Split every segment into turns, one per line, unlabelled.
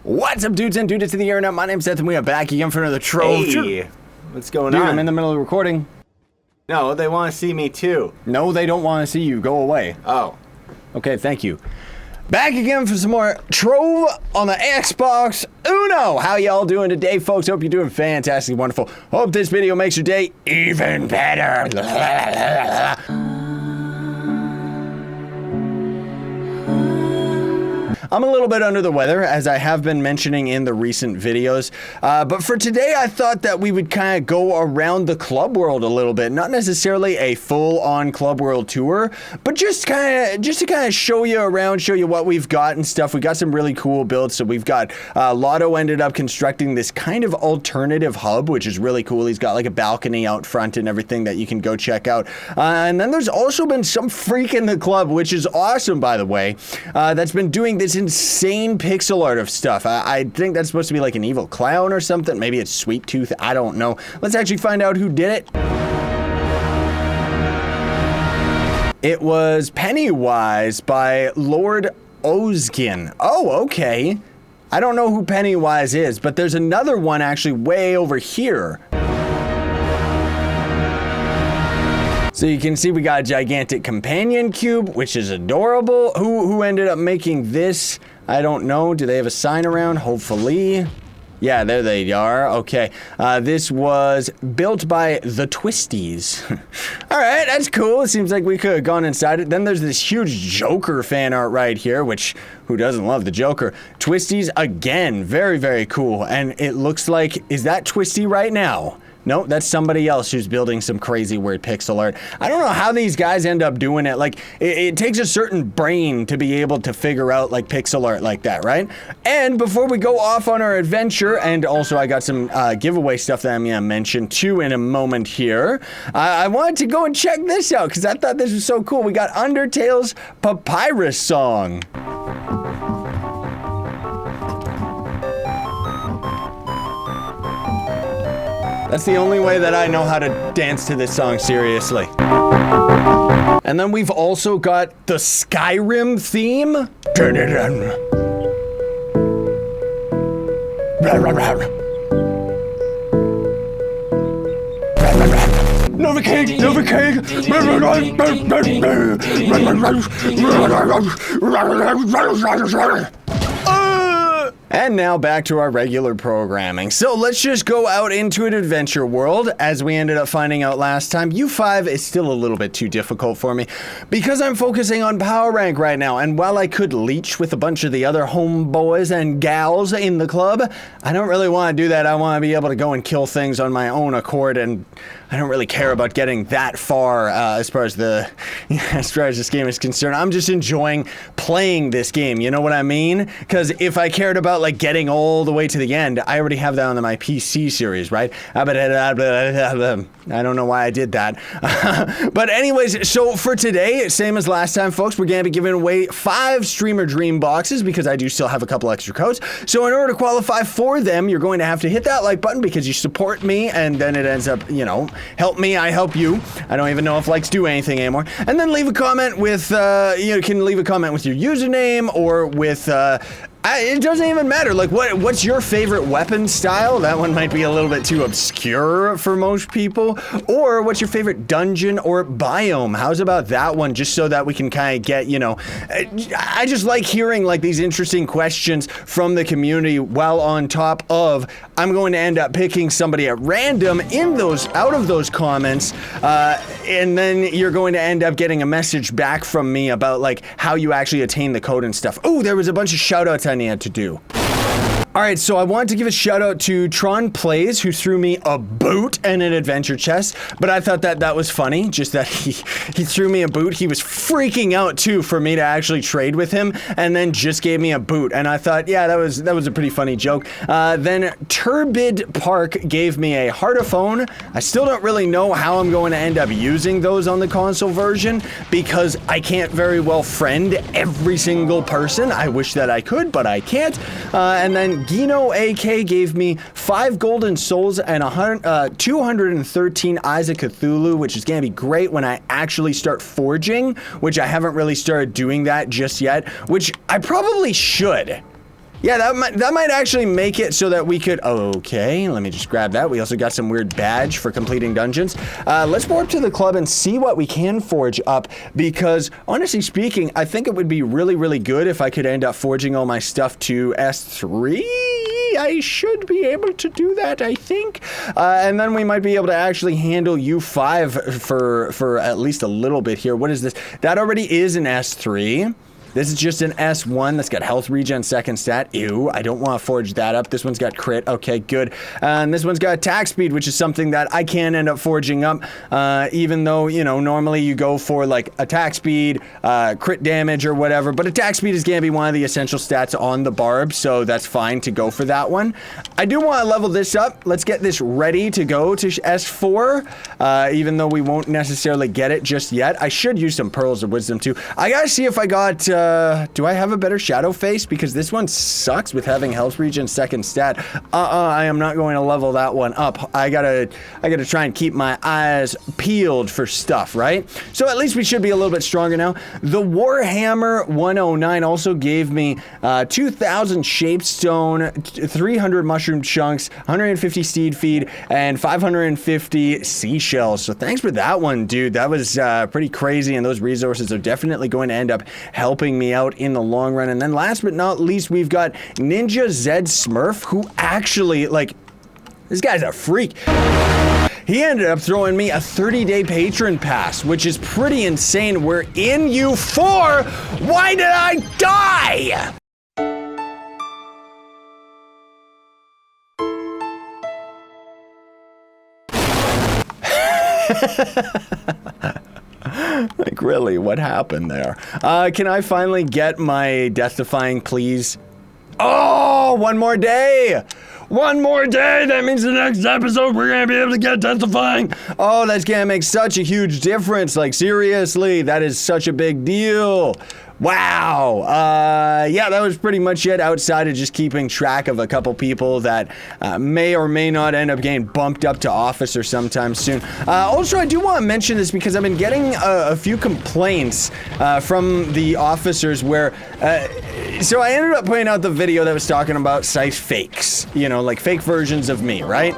What's up, dudes and dudes to the internet? My name's Scythe, and we are back again for another Trove.
Hey, what's going
on?
on?
I'm in the middle of recording.
No, they want to see me too.
No, they don't want to see you. Go away.
Oh.
Okay, thank you. Back again for some more Trove on the Xbox Uno. How y'all doing today, folks? Hope you're doing fantastic, wonderful. Hope this video makes your day even better. I'm a little bit under the weather, as I have been mentioning in the recent videos, but for today I thought that we would kind of go around the club world a little bit. Not necessarily a full-on club world tour, but just to kind of show you around, show you what we've got and stuff. We got some really cool builds. So we've got Lotto ended up constructing this kind of alternative hub, which is really cool. He's got like a balcony out front and everything that you can go check out. And then there's also been some freak in the club, which is awesome, by the way, that's been doing this insane pixel art of stuff. I think that's supposed to be like an evil clown or something. Maybe it's Sweet Tooth. I don't know. Let's actually find out who did it. It was Pennywise by Lord Ozgin. Oh, okay. I don't know who Pennywise is, but there's another one actually way over here. So you can see we got a gigantic companion cube, which is adorable. Who ended up making this? I don't know. Do they have a sign around? Hopefully. Yeah, there they are. Okay. This was built by the Twisties. All right, that's cool. It seems like we could have gone inside it. Then there's this huge Joker fan art right here, which who doesn't love the Joker? Twisties again. Very, very cool. And it looks like, is that Twisty right now? No, that's somebody else who's building some crazy weird pixel art. I don't know how these guys end up doing it. Like, it takes a certain brain to be able to figure out, like, pixel art like that, right? And before we go off on our adventure, and also I got some giveaway stuff that I'm going to mention, too, in a moment here, I wanted to go and check this out, because I thought this was so cool. We got Undertale's Papyrus Song. That's the only way that I know how to dance to this song seriously. And then we've also got the Skyrim theme. And now back to our regular programming. So let's just go out into an adventure world. As we ended up finding out last time, U5 is still a little bit too difficult for me because I'm focusing on power rank right now. And while I could leech with a bunch of the other homeboys and gals in the club, I don't really want to do that. I want to be able to go and kill things on my own accord, and I don't really care about getting that far as far as this game is concerned. I'm just enjoying playing this game. You know what I mean? Because if I cared about like getting all the way to the end, I already have that on my PC series, right? I don't know why I did that. But anyways, so for today, same as last time, folks, we're going to be giving away 5 Streamer Dream boxes because I do still have a couple extra codes. So in order to qualify for them, you're going to have to hit that like button because you support me, and then it ends up, you know, help me, I help you. I don't even know if likes do anything anymore. And then leave a comment with, you can leave a comment with your username or with, it doesn't even matter. Like, what's your favorite weapon style? That one might be a little bit too obscure for most people. Or what's your favorite dungeon or biome? How's about that one? Just so that we can kind of get, you know, I just like hearing like these interesting questions from the community, while on top of, I'm going to end up picking somebody at random out of those comments, and then you're going to end up getting a message back from me about like how you actually attain the code and stuff. Oh, there was a bunch of shoutouts I needed to do. Alright, so I wanted to give a shout out to Tron Plays, who threw me a boot and an adventure chest, but I thought that was funny, just that he threw me a boot. He was freaking out too for me to actually trade with him, and then just gave me a boot, and I thought, yeah, that was a pretty funny joke. Then Turbid Park gave me a Heartophone. I still don't really know how I'm going to end up using those on the console version, because I can't very well friend every single person. I wish that I could, but I can't. And then Gino AK gave me 5 golden souls and 213 Eyes of Cthulhu, which is going to be great when I actually start forging, which I haven't really started doing that just yet, which I probably should. Yeah, that might actually make it so that we could, okay, let me just grab that. We also got some weird badge for completing dungeons. Let's go up to the club and see what we can forge up, because honestly speaking, I think it would be really, really good if I could end up forging all my stuff to S3. I should be able to do that, I think. And then we might be able to actually handle U5 for at least a little bit here. What is this? That already is an S3. This is just an S1 that's got health regen second stat. Ew, I don't want to forge that up. This one's got crit. Okay, good. And this one's got attack speed, which is something that I can end up forging up, even though, you know, normally you go for like attack speed, crit damage or whatever, but attack speed is going to be one of the essential stats on the barb, so that's fine to go for that one. I do want to level this up. Let's get this ready to go to S4, even though we won't necessarily get it just yet. I should use some Pearls of Wisdom too. I gotta see if I got... do I have a better shadow face? Because this one sucks with having health regen second stat. I am not going to level that one up. I gotta try and keep my eyes peeled for stuff, right? So at least we should be a little bit stronger now. The Warhammer 109 also gave me 2,000 Shapestone, 300 Mushroom Chunks, 150 Steed Feed, and 550 Seashells. So thanks for that one, dude. That was pretty crazy, and those resources are definitely going to end up helping me out in the long run. And then last but not least, we've got Ninja Zed Smurf, who actually, like, this guy's a freak. He ended up throwing me a 30-day patron pass, which is pretty insane. We're in U4. Why did I die? Like, really, what happened there? Can I finally get my Death Defying, please? Oh, one more day! One more day! That means the next episode we're gonna be able to get Death Defying! Oh, that's gonna make such a huge difference. Like, seriously, that is such a big deal. Wow. Yeah, that was pretty much it, outside of just keeping track of a couple people that may or may not end up getting bumped up to officer sometime soon. Also, I do want to mention this because I've been getting a few complaints from the officers where... so I ended up putting out the video that was talking about Scythe fakes. You know, like fake versions of me, right?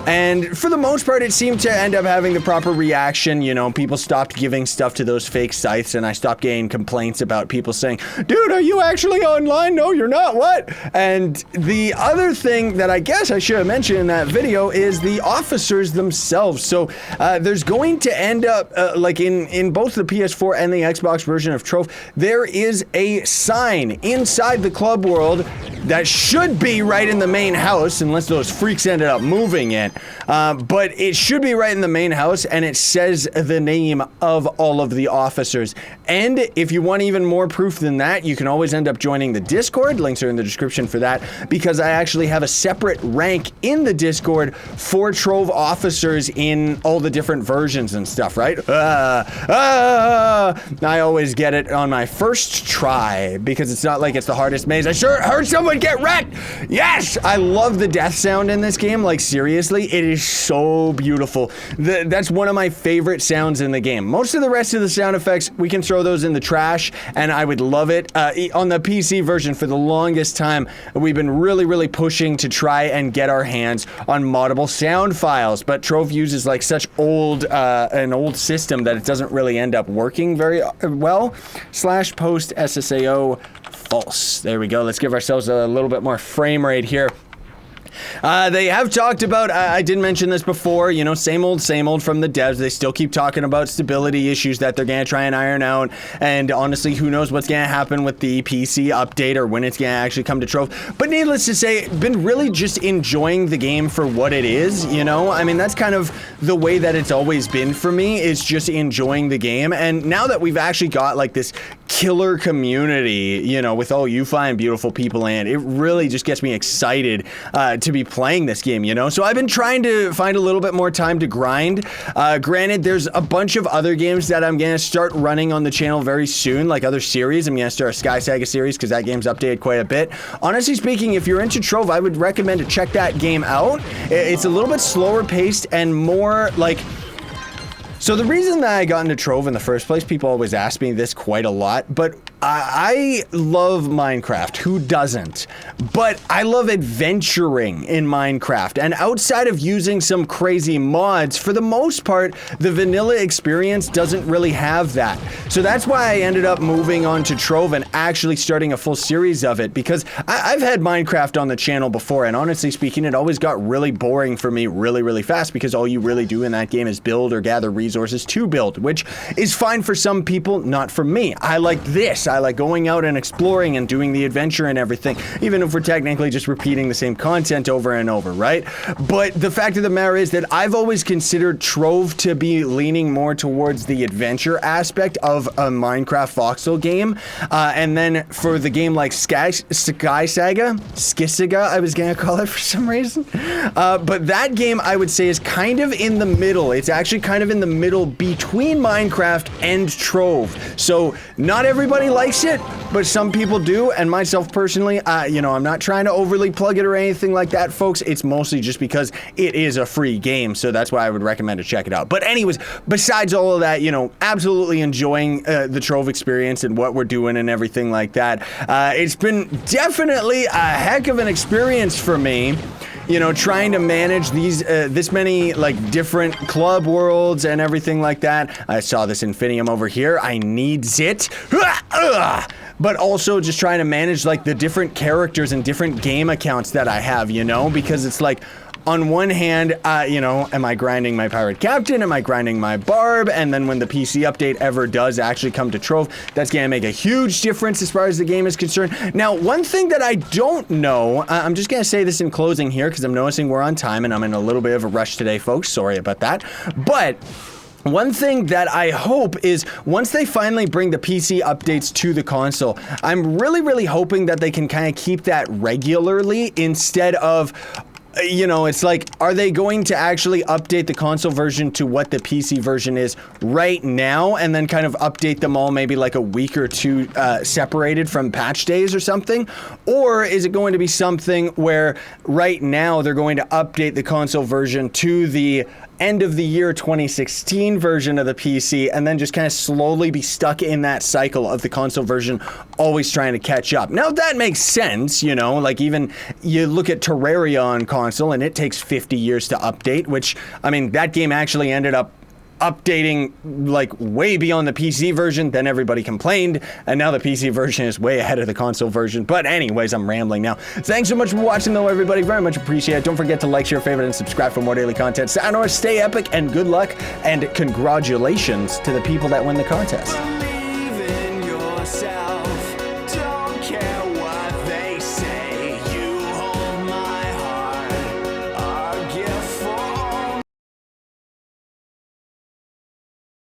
And for the most part, it seemed to end up having the proper reaction. You know, people stopped giving stuff to those fake Scythes, and I stopped getting complaints about people saying, dude, are you actually online? No, you're not. What? And the other thing that I guess I should have mentioned in that video is the officers themselves. So there's going to end up, like in both the PS4 and the Xbox version of Trove, there is a sign inside the club world that should be right in the main house, unless those freaks ended up moving it. But it should be right in the main house, and it says the name of all of the officers. And if you want even more proof than that, you can always end up joining the Discord. Links are in the description for that, because I actually have a separate rank in the Discord for Trove officers in all the different versions and stuff, right? I always get it on my first try, because it's not like it's the hardest maze. I sure heard someone get wrecked! Yes! I love the death sound in this game, like seriously, it is so beautiful. That's one of my favorite sounds in the game. Most of the rest of the sound effects, we can throw those in the trash, and I would love it. On the PC version, for the longest time, we've been really pushing to try and get our hands on moddable sound files, but Trove uses like such an old system that it doesn't really end up working very well. /post SSAO false. There we go. Let's give ourselves a little bit more frame rate here. They have talked about, I did mention this before, you know, same old from the devs. They still keep talking about stability issues that they're going to try and iron out. And honestly, who knows what's going to happen with the PC update or when it's going to actually come to Trove. But needless to say, been really just enjoying the game for what it is, you know? I mean, that's kind of the way that it's always been for me, is just enjoying the game. And now that we've actually got like this killer community, you know, with all you fine beautiful people in, it really just gets me excited to be playing this game, you know? So I've been trying to find a little bit more time to grind. Granted, there's a bunch of other games that I'm gonna start running on the channel very soon, like other series. I'm gonna start a Sky Saga series because that game's updated quite a bit. Honestly speaking, if you're into Trove, I would recommend to check that game out. It's a little bit slower paced and more like... So the reason that I got into Trove in the first place, people always ask me this quite a lot, but I love Minecraft. Who doesn't? But I love adventuring in Minecraft. And outside of using some crazy mods, for the most part, the vanilla experience doesn't really have that. So that's why I ended up moving on to Trove and actually starting a full series of it, because I've had Minecraft on the channel before, and honestly speaking, it always got really boring for me really fast, because all you really do in that game is build or gather resources to build, which is fine for some people, not for me. I like this. I like going out and exploring and doing the adventure and everything, even if we're technically just repeating the same content over and over, right? But the fact of the matter is that I've always considered Trove to be leaning more towards the adventure aspect of a Minecraft voxel game. And then for the game like Skysaga, I was gonna call it for some reason. But that game I would say is kind of in the middle. It's actually kind of in the middle between Minecraft and Trove. So not everybody likes it, but some people do, and myself personally, you know, I'm not trying to overly plug it or anything like that, folks. It's mostly just because it is a free game, so that's why I would recommend to check it out. But anyways, besides all of that, you know, absolutely enjoying the Trove experience and what we're doing and everything like that. It's been definitely a heck of an experience for me. You know, trying to manage these, this many, like, different club worlds and everything like that. I saw this Infinium over here. I needs it. But also just trying to manage, like, the different characters and different game accounts that I have, you know? Because it's like, on one hand, you know, am I grinding my pirate captain? Am I grinding my barb? And then when the PC update ever does actually come to Trove, that's gonna make a huge difference as far as the game is concerned. Now, one thing that I don't know, I'm just gonna say this in closing here because I'm noticing we're on time and I'm in a little bit of a rush today, folks. Sorry about that. But one thing that I hope is once they finally bring the PC updates to the console, I'm really hoping that they can kind of keep that regularly instead of, you know, it's like, are they going to actually update the console version to what the PC version is right now and then kind of update them all maybe like a week or two separated from patch days or something? Or is it going to be something where right now they're going to update the console version to the end of the year 2016 version of the PC and then just kind of slowly be stuck in that cycle of the console version always trying to catch up? Now that makes sense, you know, like even you look at Terraria on console and it takes 50 years to update, which, I mean, that game actually ended up updating like way beyond the PC version, then everybody complained, and now the PC version is way ahead of the console version. But anyways, I'm rambling now. Thanks so much for watching though, everybody. Very much appreciate it. Don't forget to like, share, favorite, and subscribe for more daily content. Stay epic and good luck, and congratulations to the people that win the contest.